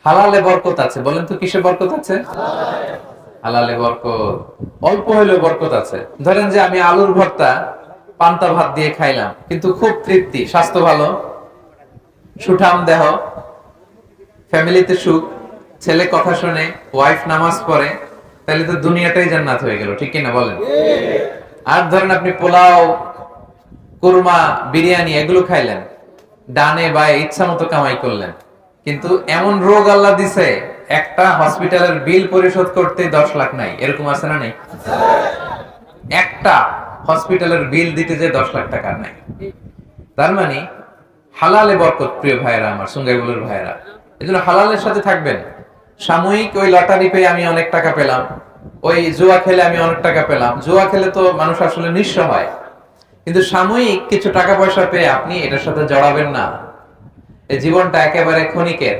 হালালে বরকত আছে, বলেন তো কিসে বরকত আছে? হালালে বরকত। অল্প হইলেও বরকত আছে। ধরেন যে আমি আলুর ভর্তা পান্তা ভাত দিয়ে খাইলাম, কিন্তু খুব তৃপ্তি, স্বাস্থ্য ভালো, সুঠাম দেহ, ফ্যামিলিতে সুখ, ছেলে কথা শুনে, ওয়াইফ নামাজ পড়ে, তাহলে তো দুনিয়াটাই জান্নাত হয়ে গেল, ঠিক কিনা বলেন? আর ধরেন আপনি পোলাও, কুরমা, বিরিয়ানি এগুলো খাইলেন, ডানে বায়ে ইচ্ছা মতো কামাই করলেন, কিন্তু এমন রোগ আল্লাহ দিছে, একটা হসপিটালের বিল পরিশোধ করতে 10 লাখ নাই, এরকম আছে না নেই? একটা হসপিটালের বিল দিতে যে 10 লাখ টাকা নাই। তার মানে হালালে বরকত, প্রিয় ভাইয়েরা আমার, সুঙ্গাইবুলের ভাইয়েরা, এই জন্য হালালের সাথে থাকবেন। সাময়িক ওই লটারি পেয়ে আমি অনেক টাকা পেলাম, ওই জুয়া খেলে আমি অনেক টাকা পেলাম, জুয়া খেলে তো মানুষ আসলে নিঃস্ব হয়, কিন্তু সাময়িক কিছু টাকা পয়সা পেয়ে আপনি এটার সাথে জড়াবেন না। এই জীবনটা একেবারে ক্ষণিকের।